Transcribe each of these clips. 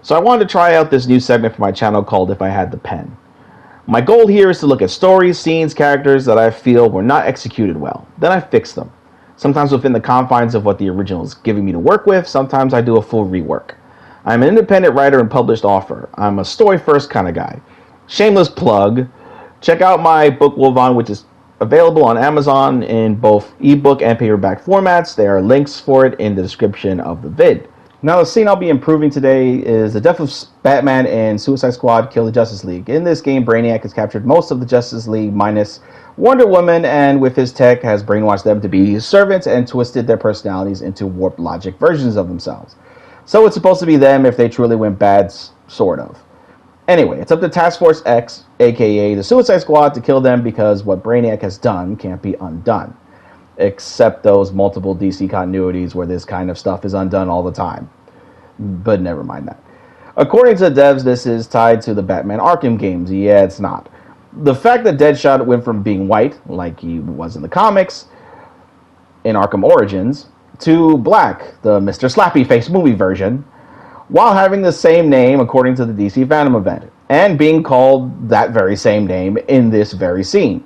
So I wanted to try out this new segment for my channel called If I Had the Pen. My goal here is to look at stories, scenes, characters that I feel were not executed well. Then I fix them. Sometimes within the confines of what the original is giving me to work with, sometimes I do a full rework. I'm an independent writer and published author. I'm a story first kind of guy. Shameless plug. Check out my book Wolvon, which is available on Amazon in both ebook and paperback formats. There are links for it in the description of the vid. Now, the scene I'll be improving today is the death of Batman and Suicide Squad kill the Justice League. In this game, Brainiac has captured most of the Justice League minus Wonder Woman, and with his tech has brainwashed them to be his servants and twisted their personalities into warped logic versions of themselves. So it's supposed to be them if they truly went bad, sort of. Anyway, it's up to Task Force X, aka the Suicide Squad, to kill them because what Brainiac has done can't be undone. Except those multiple DC continuities where this kind of stuff is undone all the time. But never mind that. According to the devs, this is tied to the Batman Arkham games. Yeah, it's not. The fact that Deadshot went from being white, like he was in the comics, in Arkham Origins, to black, the Mr. Slappy Face movie version, while having the same name according to the DC Fandom event, and being called that very same name in this very scene.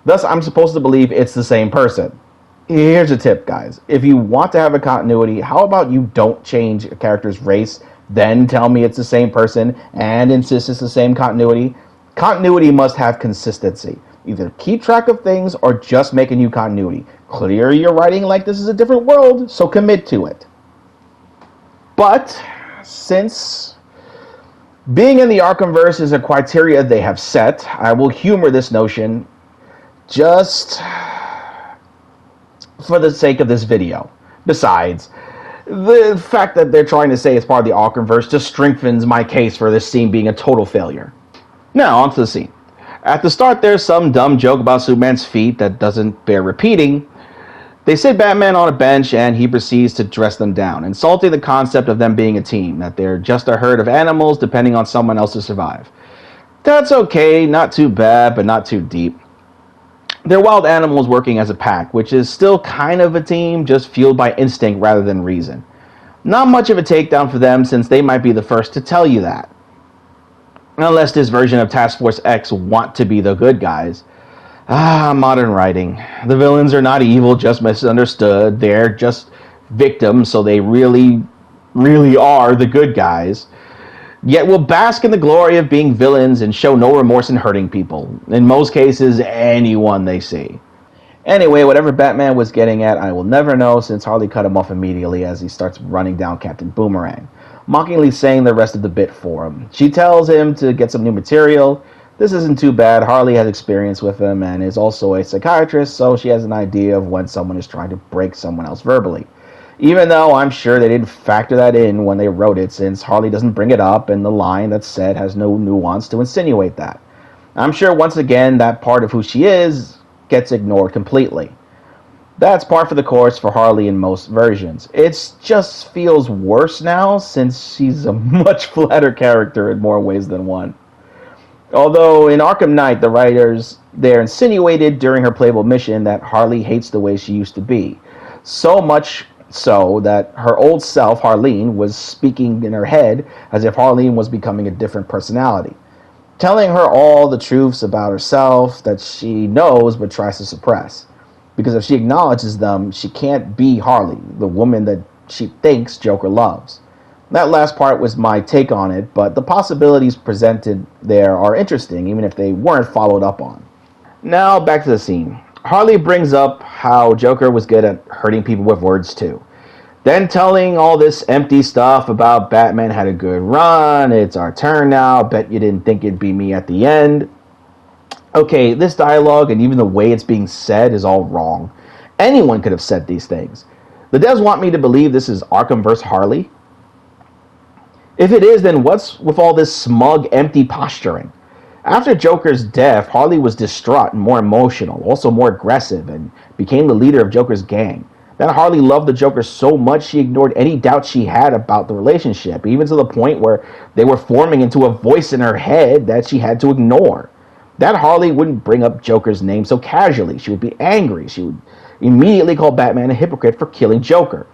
Thus, I'm supposed to believe it's the same person. Here's a tip, guys. If you want to have a continuity, how about you don't change a character's race, then tell me it's the same person, and insist it's the same continuity? Continuity must have consistency. Either keep track of things or just make a new continuity. Clear your writing like this is a different world, so commit to it. But since being in the Arkhamverse is a criteria they have set, I will humor this notion just for the sake of this video. Besides, the fact that they're trying to say it's part of the Arkhamverse just strengthens my case for this scene being a total failure. Now, onto the scene. At the start, there's some dumb joke about Superman's feet that doesn't bear repeating. They sit Batman on a bench and he proceeds to dress them down, insulting the concept of them being a team, that they're just a herd of animals depending on someone else to survive. That's okay, not too bad, but not too deep. They're wild animals working as a pack, which is still kind of a team, just fueled by instinct rather than reason. Not much of a takedown for them, since they might be the first to tell you that. Unless this version of Task Force X want to be the good guys. Modern writing. The villains are not evil, just misunderstood. They're just victims, so they really are the good guys. Yet will bask in the glory of being villains and show no remorse in hurting people. In most cases, anyone they see. Anyway, whatever Batman was getting at, I will never know, since Harley cut him off immediately as he starts running down Captain Boomerang, mockingly saying the rest of the bit for him. She tells him to get some new material. This isn't too bad. Harley has experience with him and is also a psychiatrist, so she has an idea of when someone is trying to break someone else verbally. Even though I'm sure they didn't factor that in when they wrote it, since Harley doesn't bring it up and the line that's said has no nuance to insinuate that. I'm sure once again that part of who she is gets ignored completely. That's par for the course for Harley in most versions. It just feels worse now, since she's a much flatter character in more ways than one. Although in Arkham Knight, the writers there insinuated during her playable mission that Harley hates the way she used to be. So much so that her old self, Harleen, was speaking in her head as if Harleen was becoming a different personality, telling her all the truths about herself that she knows but tries to suppress. Because if she acknowledges them, she can't be Harley, the woman that she thinks Joker loves. That last part was my take on it, but the possibilities presented there are interesting, even if they weren't followed up on. Now, back to the scene. Harley brings up how Joker was good at hurting people with words too. Then telling all this empty stuff about Batman had a good run, it's our turn now, bet you didn't think it'd be me at the end. Okay, this dialogue and even the way it's being said is all wrong. Anyone could have said these things. The devs want me to believe this is Arkham vs. Harley? If it is, then what's with all this smug, empty posturing? After Joker's death, Harley was distraught and more emotional, also more aggressive, and became the leader of Joker's gang. Then Harley loved the Joker so much she ignored any doubt she had about the relationship, even to the point where they were forming into a voice in her head that she had to ignore. That Harley wouldn't bring up Joker's name so casually. She would be angry. She would immediately call Batman a hypocrite for killing Joker,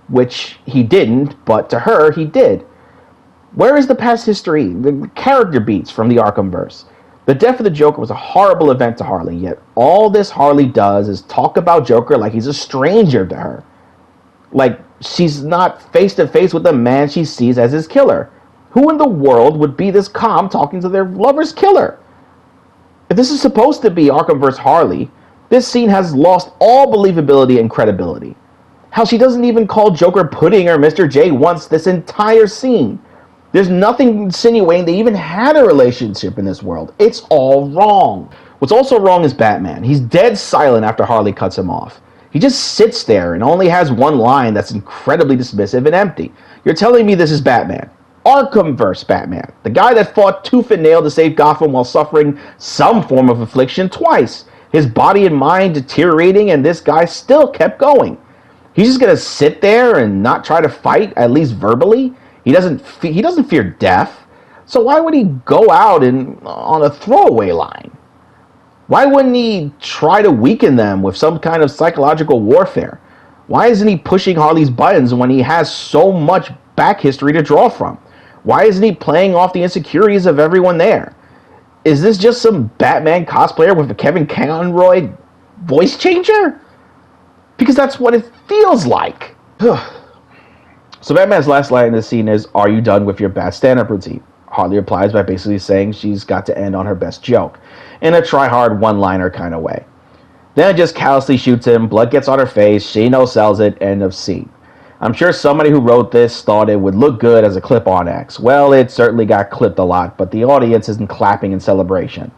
which he didn't, but to her, he did. Where is the past history, the character beats from the Arkhamverse? The death of the Joker was a horrible event to Harley, yet all this Harley does is talk about Joker like he's a stranger to her. Like she's not face to face with the man she sees as his killer. Who in the world would be this calm talking to their lover's killer? If this is supposed to be Arkhamverse Harley, this scene has lost all believability and credibility. How she doesn't even call Joker Pudding or Mr. J once this entire scene. There's nothing insinuating they even had a relationship in this world. It's all wrong. What's also wrong is Batman. He's dead silent after Harley cuts him off. He just sits there and only has one line that's incredibly dismissive and empty. You're telling me this is Batman. Arkhamverse Batman. The guy that fought tooth and nail to save Gotham while suffering some form of affliction twice. His body and mind deteriorating, and this guy still kept going. He's just gonna sit there and not try to fight, at least verbally? He doesn't fear death. So why would he go out on a throwaway line? Why wouldn't he try to weaken them with some kind of psychological warfare? Why isn't he pushing Harley's buttons when he has so much back history to draw from? Why isn't he playing off the insecurities of everyone there? Is this just some Batman cosplayer with a Kevin Conroy voice changer? Because that's what it feels like. So Batman's last line in this scene is, "Are you done with your bad stand-up routine?" Harley replies by basically saying she's got to end on her best joke, in a try-hard one-liner kind of way. Then it just callously shoots him, blood gets on her face, she no-sells it, end of scene. I'm sure somebody who wrote this thought it would look good as a clip on X. Well, it certainly got clipped a lot, but the audience isn't clapping in celebration.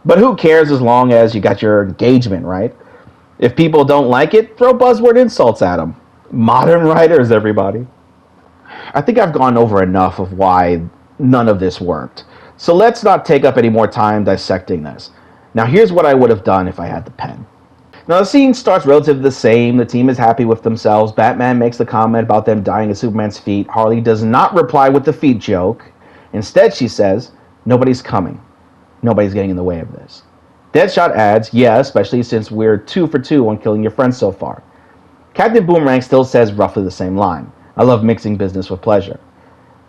But who cares as long as you got your engagement, right? If people don't like it, throw buzzword insults at them. Modern writers, everybody. I think I've gone over enough of why none of this worked. So let's not take up any more time dissecting this. Now here's what I would have done if I had the pen. Now the scene starts relatively the same. The team is happy with themselves. Batman makes the comment about them dying at Superman's feet. Harley does not reply with the feet joke. Instead she says, "Nobody's coming. Nobody's getting in the way of this." Deadshot adds, "Yeah, especially since we're 2 for 2 on killing your friends so far." Captain Boomerang still says roughly the same line. "I love mixing business with pleasure."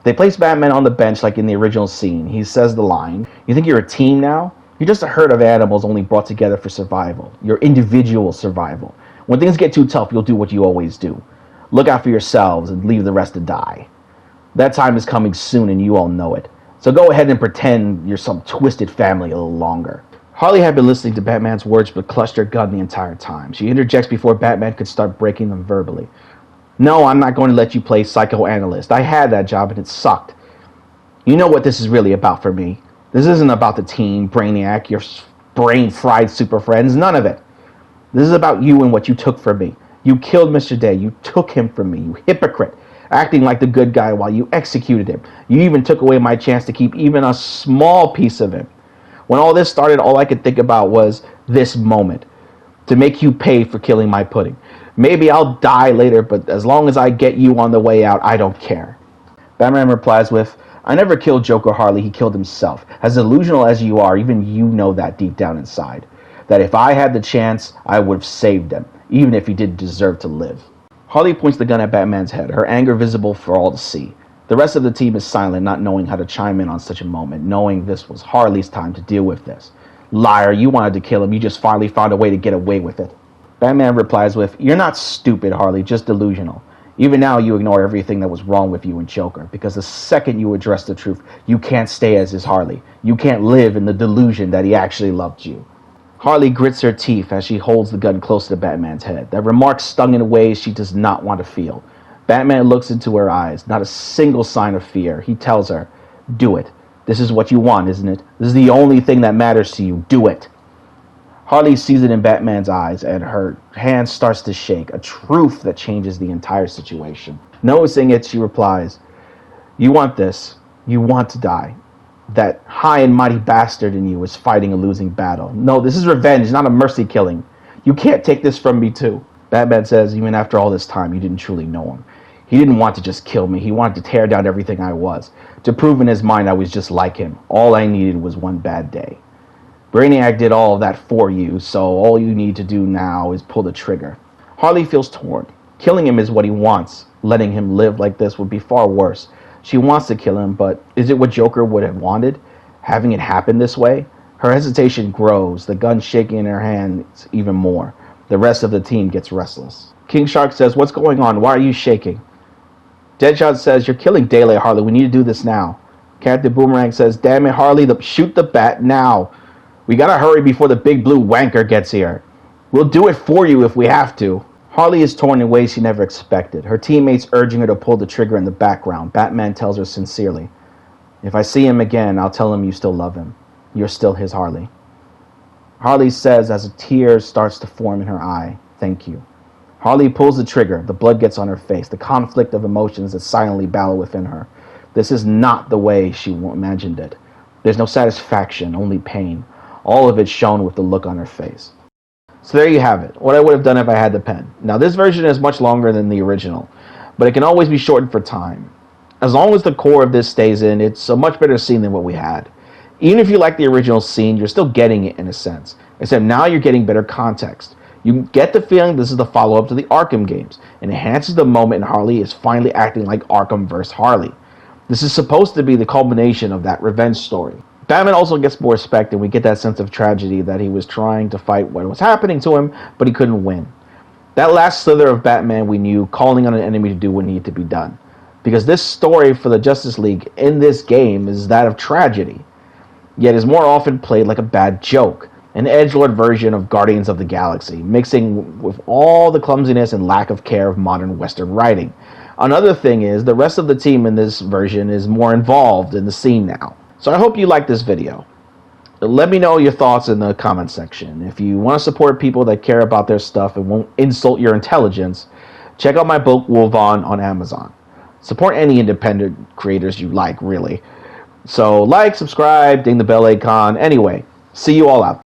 They place Batman on the bench like in the original scene. He says the line, "You think you're a team now? You're just a herd of animals only brought together for survival. Your individual survival. When things get too tough, you'll do what you always do. Look out for yourselves and leave the rest to die. That time is coming soon and you all know it. So go ahead and pretend you're some twisted family a little longer." Harley had been listening to Batman's words but clutched her gun the entire time. She interjects before Batman could start breaking them verbally. "No, I'm not going to let you play psychoanalyst. I had that job and it sucked. You know what this is really about for me. This isn't about the team, Brainiac, your brain-fried super friends, none of it. This is about you and what you took from me. You killed Mr. Day. You took him from me, you hypocrite, acting like the good guy while you executed him. You even took away my chance to keep even a small piece of him. When all this started, all I could think about was this moment, to make you pay for killing my pudding. Maybe I'll die later, but as long as I get you on the way out, I don't care." Batman replies with, "I never killed Joker, Harley. He killed himself. As delusional as you are, even you know that deep down inside. That if I had the chance, I would have saved him, even if he didn't deserve to live." Harley points the gun at Batman's head, her anger visible for all to see. The rest of the team is silent, not knowing how to chime in on such a moment, knowing this was Harley's time to deal with this. "Liar, you wanted to kill him. You just finally found a way to get away with it." Batman replies with, "You're not stupid, Harley, just delusional. Even now you ignore everything that was wrong with you and Joker, because the second you address the truth, you can't stay as his Harley. You can't live in the delusion that he actually loved you." Harley grits her teeth as she holds the gun close to Batman's head. That remark stung in ways she does not want to feel. Batman looks into her eyes, not a single sign of fear. He tells her, "Do it. This is what you want, isn't it? This is the only thing that matters to you. Do it." Harley sees it in Batman's eyes, and her hand starts to shake, a truth that changes the entire situation. Noticing it, she replies, "You want this. You want to die. That high and mighty bastard in you is fighting a losing battle. No, this is revenge, not a mercy killing. You can't take this from me too." Batman says, "Even after all this time, you didn't truly know him. He didn't want to just kill me. He wanted to tear down everything I was, to prove in his mind I was just like him. All I needed was one bad day. Brainiac did all of that for you, so all you need to do now is pull the trigger." Harley feels torn. Killing him is what he wants. Letting him live like this would be far worse. She wants to kill him, but is it what Joker would have wanted? Having it happen this way? Her hesitation grows, the gun shaking in her hands even more. The rest of the team gets restless. King Shark says, "What's going on? Why are you shaking?" Deadshot says, "You're killing daylight, Harley. We need to do this now." Captain Boomerang says, "Damn it, Harley, shoot the bat now. We gotta hurry before the big blue wanker gets here. We'll do it for you if we have to." Harley is torn in ways she never expected, her teammates urging her to pull the trigger in the background. Batman tells her sincerely, "If I see him again, I'll tell him you still love him. You're still his Harley." Harley says as a tear starts to form in her eye, "Thank you." Harley pulls the trigger. The blood gets on her face, the conflict of emotions that silently battle within her. This is not the way she imagined it. There's no satisfaction, only pain. All of it shown with the look on her face. So there you have it, what I would have done if I had the pen. Now this version is much longer than the original, but it can always be shortened for time. As long as the core of this stays in, it's a much better scene than what we had. Even if you like the original scene, you're still getting it in a sense, except now you're getting better context. You get the feeling this is the follow-up to the Arkham games, and enhances the moment and Harley is finally acting like Arkham vs. Harley. This is supposed to be the culmination of that revenge story. Batman also gets more respect, and we get that sense of tragedy that he was trying to fight what was happening to him, but he couldn't win. That last slither of Batman we knew calling on an enemy to do what needed to be done. Because this story for the Justice League in this game is that of tragedy, yet is more often played like a bad joke, an edgelord version of Guardians of the Galaxy, mixing with all the clumsiness and lack of care of modern Western writing. Another thing is, the rest of the team in this version is more involved in the scene now. So I hope you like this video. Let me know your thoughts in the comment section. If you want to support people that care about their stuff and won't insult your intelligence, check out my book, Wolvon, on Amazon. Support any independent creators you like, really. So like, subscribe, ding the bell icon. Anyway, see you all out.